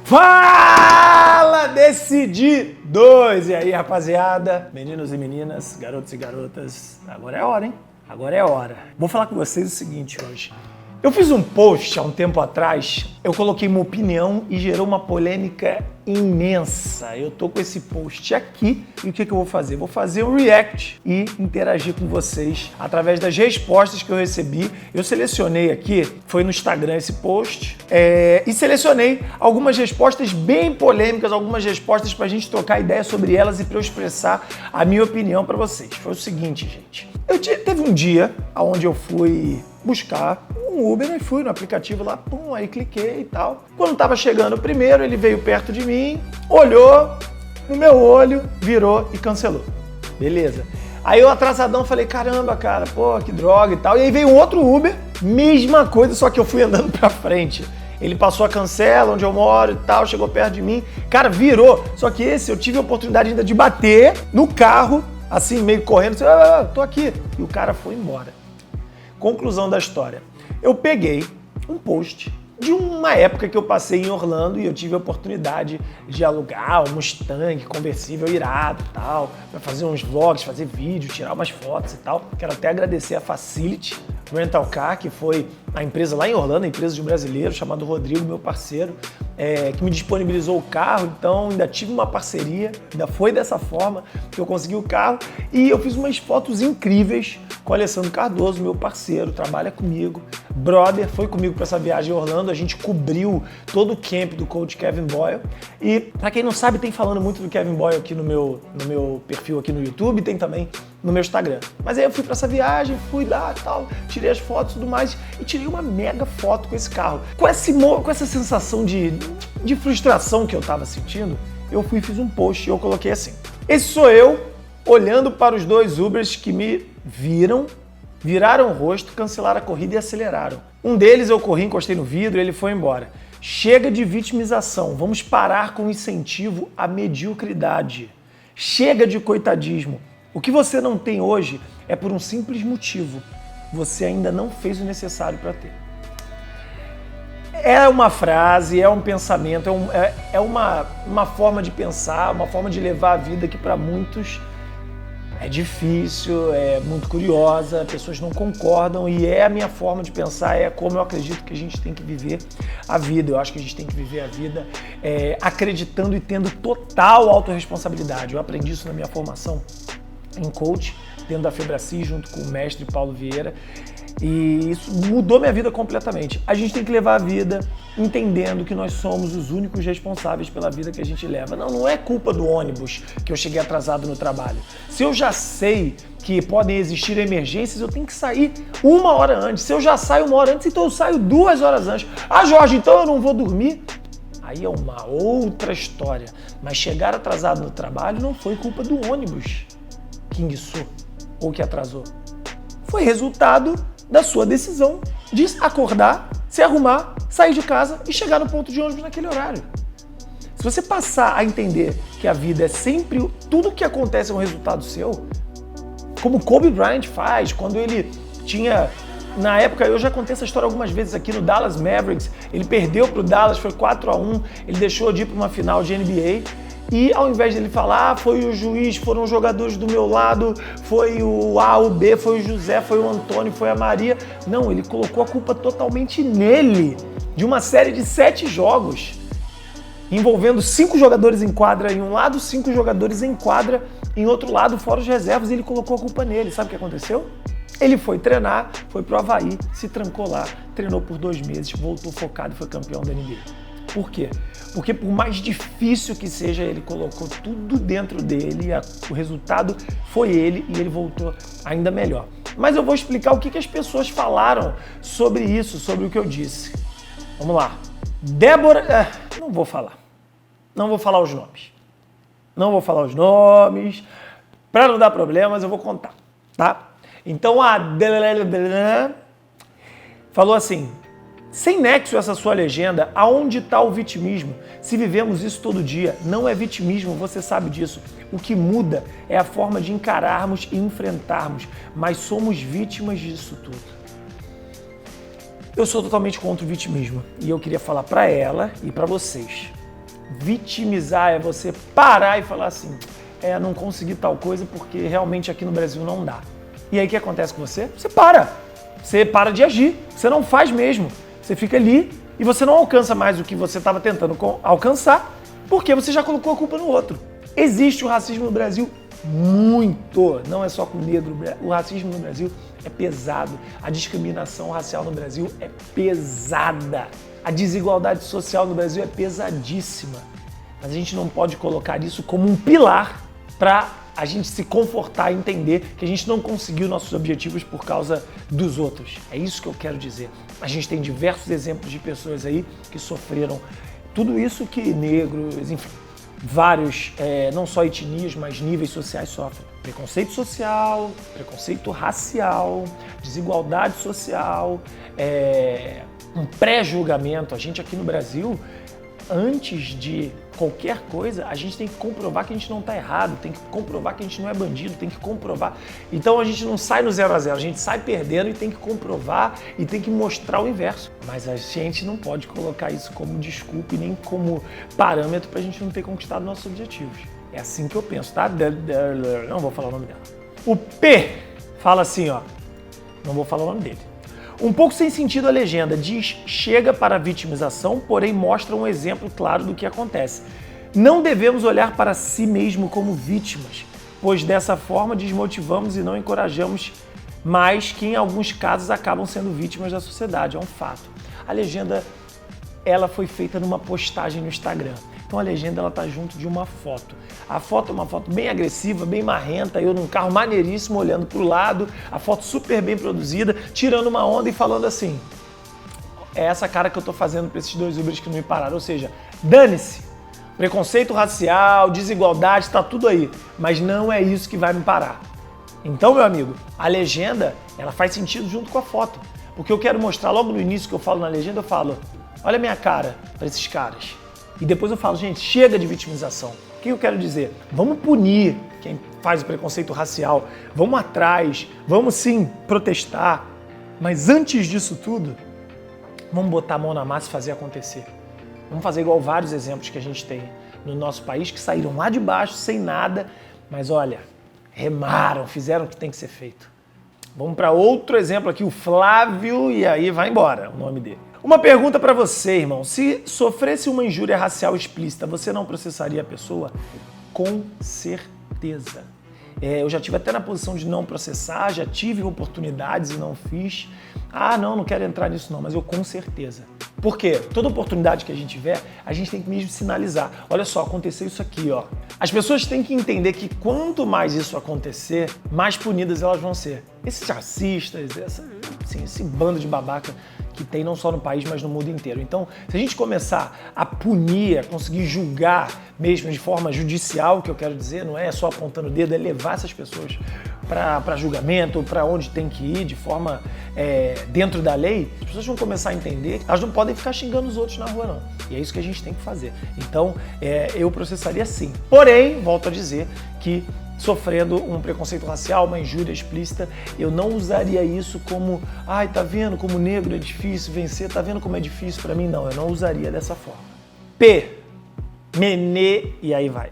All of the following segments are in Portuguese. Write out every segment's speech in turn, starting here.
Fala, Decididos! E aí, rapaziada, meninos e meninas, garotos e garotas, agora é a hora, hein? Agora é a hora. Vou falar com vocês o seguinte hoje. Eu fiz um post há um tempo atrás, eu coloquei uma opinião e gerou uma polêmica imensa. Eu tô com esse post aqui e o que eu vou fazer? Vou fazer um react e interagir com vocês através das respostas que eu recebi. Eu selecionei aqui, foi no Instagram esse post, e selecionei algumas respostas bem polêmicas, algumas respostas pra gente trocar ideia sobre elas e pra eu expressar a minha opinião pra vocês. Foi o seguinte, gente. Teve um dia onde eu fui buscar um Uber e fui no aplicativo lá, pum, aí cliquei e tal. Quando tava chegando o primeiro, ele veio perto de mim, olhou no meu olho, virou e cancelou. Beleza. Aí eu atrasadão falei, caramba, cara, pô, que droga e tal. E aí veio um outro Uber, mesma coisa, só que eu fui andando pra frente. Ele passou a cancela, onde eu moro e tal, chegou perto de mim. Cara, virou. Só que esse eu tive a oportunidade ainda de bater no carro, assim, meio correndo, assim, tô aqui. E o cara foi embora. Conclusão da história. Eu peguei um post de uma época que eu passei em Orlando e eu tive a oportunidade de alugar um Mustang conversível irado e tal, para fazer uns vlogs, fazer vídeo, tirar umas fotos e tal. Quero até agradecer a Facility Rental Car, que foi a empresa lá em Orlando, a empresa de um brasileiro chamado Rodrigo, meu parceiro, que me disponibilizou o carro. Então ainda tive uma parceria, ainda foi dessa forma que eu consegui o carro e eu fiz umas fotos incríveis com o Alessandro Cardoso, meu parceiro, trabalha comigo, brother, foi comigo para essa viagem em Orlando. A gente cobriu todo o camp do coach Kevin Boyle. E para quem não sabe, tem falando muito do Kevin Boyle aqui no meu perfil aqui no YouTube, tem também no meu Instagram. Mas aí eu fui para essa viagem, fui lá e tal, tirei as fotos e tudo mais e tirei uma mega foto com esse carro. Com essa sensação de frustração que eu tava sentindo, eu fui e fiz um post e eu coloquei assim: esse sou eu olhando para os dois Ubers que me viraram o rosto, cancelaram a corrida e aceleraram. Um deles eu corri, encostei no vidro e ele foi embora. Chega de vitimização, vamos parar com o incentivo à mediocridade. Chega de coitadismo. O que você não tem hoje é por um simples motivo. Você ainda não fez o necessário para ter. É uma frase, é um pensamento, é uma forma de pensar, uma forma de levar a vida que para muitos é difícil, é muito curiosa, pessoas não concordam e é a minha forma de pensar, é como eu acredito que a gente tem que viver a vida. Eu acho que a gente tem que viver a vida acreditando e tendo total autorresponsabilidade. Eu aprendi isso na minha formação em coach, dentro da Febracis, junto com o mestre Paulo Vieira, e isso mudou minha vida completamente. A gente tem que levar a vida entendendo que nós somos os únicos responsáveis pela vida que a gente leva. Não é culpa do ônibus que eu cheguei atrasado no trabalho. Se eu já sei que podem existir emergências, eu tenho que sair 1 hora antes. Se eu já saio 1 hora antes, então eu saio 2 horas antes. Ah, Jorge, então eu não vou dormir? Aí é uma outra história. Mas chegar atrasado no trabalho não foi culpa do ônibus que enguiçou ou que atrasou. Foi resultado da sua decisão de acordar, se arrumar, sair de casa e chegar no ponto de ônibus naquele horário. Se você passar a entender que a vida é sempre... Tudo que acontece é um resultado seu, como Kobe Bryant faz, quando ele tinha... Na época, eu já contei essa história algumas vezes aqui no Dallas Mavericks, ele perdeu para o Dallas, foi 4-1, ele deixou de ir para uma final de NBA. E ao invés de ele falar, foi o juiz, foram os jogadores do meu lado, foi o A, o B, foi o José, foi o Antônio, foi a Maria. Não, ele colocou a culpa totalmente nele, de uma série de 7 jogos, envolvendo 5 jogadores em quadra em um lado, 5 jogadores em quadra em outro lado, fora os reservas, e ele colocou a culpa nele. Sabe o que aconteceu? Ele foi treinar, foi pro Havaí, se trancou lá, treinou por 2 meses, voltou focado e foi campeão da NBA. Por quê? Porque por mais difícil que seja, ele colocou tudo dentro dele, o resultado foi ele e ele voltou ainda melhor. Mas eu vou explicar o que as pessoas falaram sobre isso, sobre o que eu disse. Vamos lá. Débora... não vou falar. Não vou falar os nomes. Não vou falar os nomes. Para não dar problemas, eu vou contar, tá? Então a falou assim: sem nexo essa sua legenda, aonde está o vitimismo? Se vivemos isso todo dia, não é vitimismo, você sabe disso. O que muda é a forma de encararmos e enfrentarmos, mas somos vítimas disso tudo. Eu sou totalmente contra o vitimismo e eu queria falar para ela e para vocês. Vitimizar é você parar e falar assim, não consegui tal coisa porque realmente aqui no Brasil não dá. E aí o que acontece com você? Você para de agir, você não faz mesmo. Você fica ali e você não alcança mais o que você estava tentando alcançar porque você já colocou a culpa no outro. Existe o racismo no Brasil muito, não é só com negro. O racismo no Brasil é pesado, a discriminação racial no Brasil é pesada, a desigualdade social no Brasil é pesadíssima. Mas a gente não pode colocar isso como um pilar para a gente se confortar e entender que a gente não conseguiu nossos objetivos por causa dos outros. É isso que eu quero dizer. A gente tem diversos exemplos de pessoas aí que sofreram tudo isso que negros, enfim, vários, não só etnias, mas níveis sociais sofrem. Preconceito social, preconceito racial, desigualdade social, um pré-julgamento. A gente aqui no Brasil, antes de qualquer coisa, a gente tem que comprovar que a gente não está errado, tem que comprovar que a gente não é bandido, tem que comprovar. Então a gente não sai no 0 a 0, a gente sai perdendo e tem que comprovar e tem que mostrar o inverso. Mas a gente não pode colocar isso como desculpa e nem como parâmetro para a gente não ter conquistado nossos objetivos. É assim que eu penso, tá? Não vou falar o nome dela. O P fala assim, ó, não vou falar o nome dele. Um pouco sem sentido a legenda, diz chega para a vitimização, porém mostra um exemplo claro do que acontece. Não devemos olhar para si mesmo como vítimas, pois dessa forma desmotivamos e não encorajamos mais que em alguns casos acabam sendo vítimas da sociedade, é um fato. A legenda, ela foi feita numa postagem no Instagram. Então a legenda ela tá junto de uma foto. A foto é uma foto bem agressiva, bem marrenta, eu num carro maneiríssimo olhando pro lado, a foto super bem produzida, tirando uma onda e falando assim, é essa cara que eu tô fazendo para esses 2 Ubers que não me pararam, ou seja, dane-se, preconceito racial, desigualdade, tá tudo aí, mas não é isso que vai me parar. Então, meu amigo, a legenda, ela faz sentido junto com a foto, porque eu quero mostrar logo no início que eu falo na legenda, eu falo, olha a minha cara para esses caras. E depois eu falo, gente, chega de vitimização. O que eu quero dizer? Vamos punir quem faz o preconceito racial, vamos atrás, vamos sim protestar. Mas antes disso tudo, vamos botar a mão na massa e fazer acontecer. Vamos fazer igual vários exemplos que a gente tem no nosso país, que saíram lá de baixo, sem nada, mas olha, remaram, fizeram o que tem que ser feito. Vamos para outro exemplo aqui, o Flávio, e aí vai embora o nome dele. Uma pergunta para você, irmão. Se sofresse uma injúria racial explícita, você não processaria a pessoa? Com certeza. Eu já tive até na posição de não processar, já tive oportunidades e não fiz. Não quero entrar nisso não, mas eu com certeza. Por quê? Toda oportunidade que a gente tiver, a gente tem que mesmo sinalizar. Olha só, aconteceu isso aqui, ó. As pessoas têm que entender que quanto mais isso acontecer, mais punidas elas vão ser. Esses racistas, esse bando de babaca que tem não só no país, mas no mundo inteiro. Então, se a gente começar a punir, a conseguir julgar mesmo de forma judicial, que eu quero dizer, não é só apontando o dedo, é levar essas pessoas para julgamento, para onde tem que ir, de forma dentro da lei, as pessoas vão começar a entender que elas não podem ficar xingando os outros na rua, não. E é isso que a gente tem que fazer. Então, eu processaria sim. Porém, volto a dizer que sofrendo um preconceito racial, uma injúria explícita, eu não usaria isso como, tá vendo como negro é difícil vencer, tá vendo como é difícil pra mim? Não, eu não usaria dessa forma. P, Menê, e aí vai.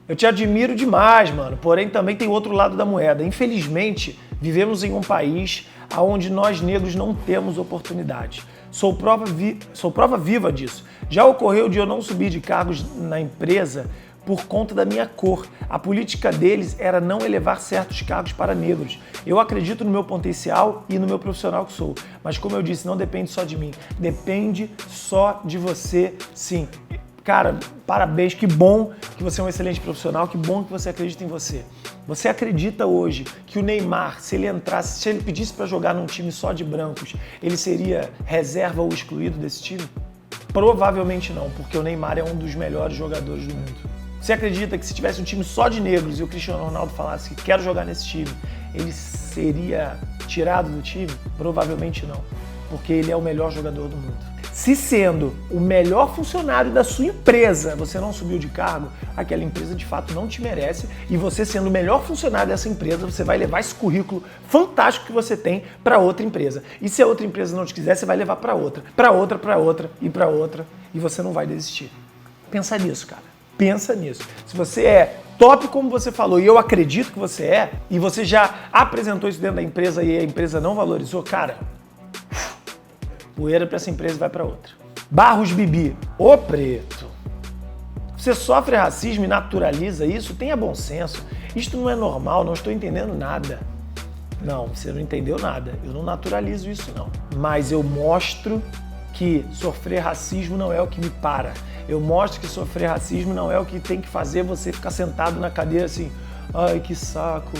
Eu te admiro demais, mano, porém também tem outro lado da moeda. Infelizmente, vivemos em um país onde nós negros não temos oportunidade. Sou prova viva disso. Já ocorreu de eu não subir de cargos na empresa por conta da minha cor. A política deles era não elevar certos cargos para negros. Eu acredito no meu potencial e no meu profissional que sou. Mas como eu disse, não depende só de mim. Depende só de você, sim. Cara, parabéns, que bom que você é um excelente profissional, que bom que você acredita em você. Você acredita hoje que o Neymar, se ele entrasse, se ele pedisse para jogar num time só de brancos, ele seria reserva ou excluído desse time? Provavelmente não, porque o Neymar é um dos melhores jogadores do mundo. Você acredita que se tivesse um time só de negros e o Cristiano Ronaldo falasse que quero jogar nesse time, ele seria tirado do time? Provavelmente não, porque ele é o melhor jogador do mundo. Se sendo o melhor funcionário da sua empresa, você não subiu de cargo, aquela empresa de fato não te merece, e você sendo o melhor funcionário dessa empresa, você vai levar esse currículo fantástico que você tem para outra empresa. E se a outra empresa não te quiser, você vai levar para outra, e para outra, e você não vai desistir. Pensa nisso, cara. Pensa nisso. Se você é top como você falou, e eu acredito que você é, e você já apresentou isso dentro da empresa e a empresa não valorizou, cara, poeira para essa empresa vai para outra. Barros Bibi, ô preto, você sofre racismo e naturaliza isso? Tenha bom senso. Isto não é normal, não estou entendendo nada. Não, você não entendeu nada. Eu não naturalizo isso, não. Mas eu mostro que sofrer racismo não é o que me para. Eu mostro que sofrer racismo não é o que tem que fazer você ficar sentado na cadeira assim, ai, que saco,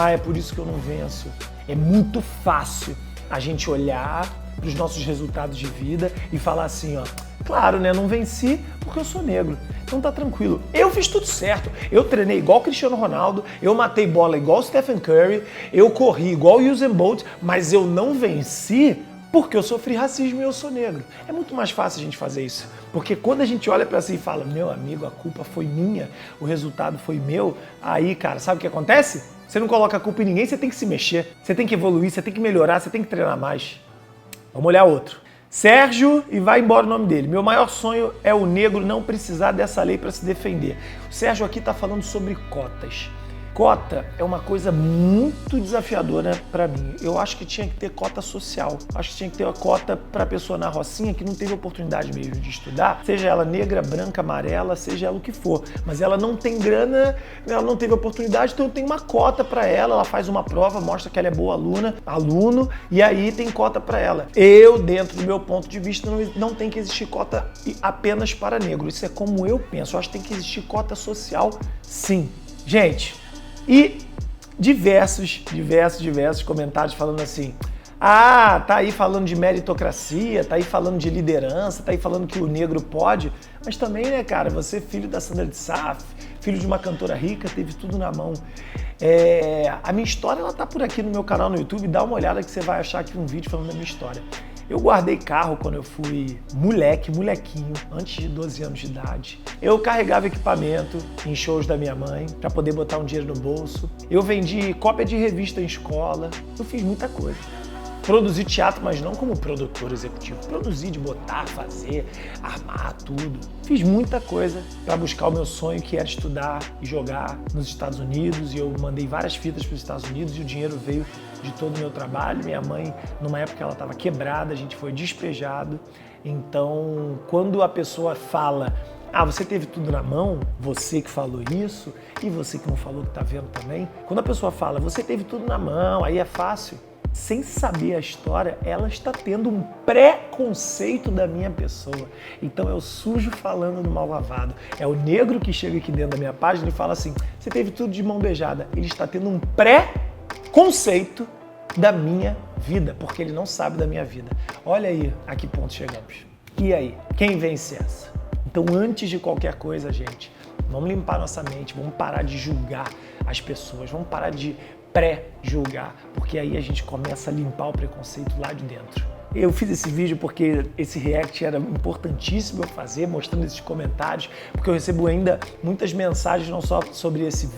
é por isso que eu não venço. É muito fácil a gente olhar para os nossos resultados de vida e falar assim, ó, claro, né, não venci porque eu sou negro. Então tá tranquilo. Eu fiz tudo certo. Eu treinei igual o Cristiano Ronaldo, eu matei bola igual o Stephen Curry, eu corri igual o Usain Bolt, mas eu não venci porque eu sofri racismo e eu sou negro. É muito mais fácil a gente fazer isso. Porque quando a gente olha pra si e fala, meu amigo, a culpa foi minha, o resultado foi meu, aí, cara, sabe o que acontece? Você não coloca a culpa em ninguém, você tem que se mexer, você tem que evoluir, você tem que melhorar, você tem que treinar mais. Vamos olhar outro. Sérgio, e vai embora o nome dele. Meu maior sonho é o negro não precisar dessa lei para se defender. O Sérgio aqui está falando sobre cotas. Cota é uma coisa muito desafiadora para mim. Eu acho que tinha que ter cota social. Acho que tinha que ter uma cota para a pessoa na Rocinha que não teve oportunidade mesmo de estudar, seja ela negra, branca, amarela, seja ela o que for. Mas ela não tem grana, ela não teve oportunidade, então eu tenho uma cota para ela. Ela faz uma prova, mostra que ela é boa aluna, aluno, e aí tem cota para ela. Eu, dentro do meu ponto de vista, não tem que existir cota apenas para negro. Isso é como eu penso. Eu acho que tem que existir cota social, sim. Gente, e diversos comentários falando assim, tá aí falando de meritocracia, tá aí falando de liderança, tá aí falando que o negro pode, mas também, né, cara, você filho da Sandra de Sá, filho de uma cantora rica, teve tudo na mão. A minha história, ela tá por aqui no meu canal no YouTube, dá uma olhada que você vai achar aqui um vídeo falando da minha história. Eu guardei carro quando eu fui molequinho, antes de 12 anos de idade. Eu carregava equipamento em shows da minha mãe para poder botar um dinheiro no bolso. Eu vendi cópia de revista em escola. Eu fiz muita coisa. Produzi teatro, mas não como produtor executivo. Produzi de botar, fazer, armar tudo. Fiz muita coisa para buscar o meu sonho, que era estudar e jogar nos Estados Unidos. E eu mandei várias fitas para os Estados Unidos e o dinheiro veio de todo o meu trabalho. Minha mãe, numa época, ela estava quebrada, a gente foi despejado. Então, quando a pessoa fala, você teve tudo na mão, você que falou isso, e você que não falou que tá vendo também. Quando a pessoa fala, você teve tudo na mão, aí é fácil. Sem saber a história, ela está tendo um preconceito da minha pessoa. Então é o sujo falando do mal lavado. É o negro que chega aqui dentro da minha página e fala assim, você teve tudo de mão beijada. Ele está tendo um preconceito da minha vida, porque ele não sabe da minha vida. Olha aí a que ponto chegamos. E aí, quem vence essa? Então, antes de qualquer coisa, gente, vamos limpar nossa mente, vamos parar de julgar as pessoas, vamos parar de pré-julgar, porque aí a gente começa a limpar o preconceito lá de dentro. Eu fiz esse vídeo porque esse react era importantíssimo eu fazer, mostrando esses comentários, porque eu recebo ainda muitas mensagens não só sobre esse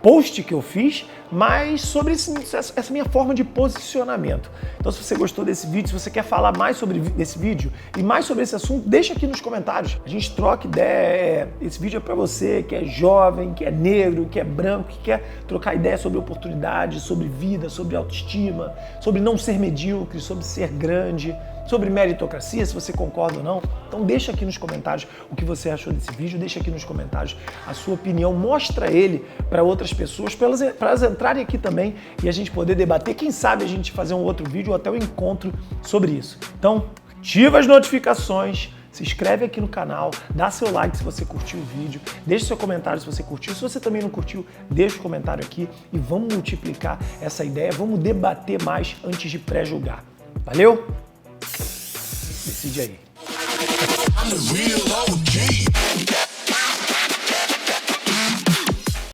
post que eu fiz, mas sobre essa minha forma de posicionamento. Então, se você gostou desse vídeo, se você quer falar mais sobre esse vídeo e mais sobre esse assunto, deixa aqui nos comentários. A gente troca ideia. Esse vídeo é para você que é jovem, que é negro, que é branco, que quer trocar ideia sobre oportunidade, sobre vida, sobre autoestima, sobre não ser medíocre, sobre ser grande, sobre meritocracia, se você concorda ou não. Então deixa aqui nos comentários o que você achou desse vídeo, deixa aqui nos comentários a sua opinião, mostra ele para outras pessoas, para elas entrarem aqui também e a gente poder debater, quem sabe a gente fazer um outro vídeo ou até um encontro sobre isso. Então, ativa as notificações, se inscreve aqui no canal, dá seu like se você curtiu o vídeo, deixa seu comentário se você curtiu, se você também não curtiu, deixa o comentário aqui e vamos multiplicar essa ideia, vamos debater mais antes de pré-julgar. Valeu? Decide aí.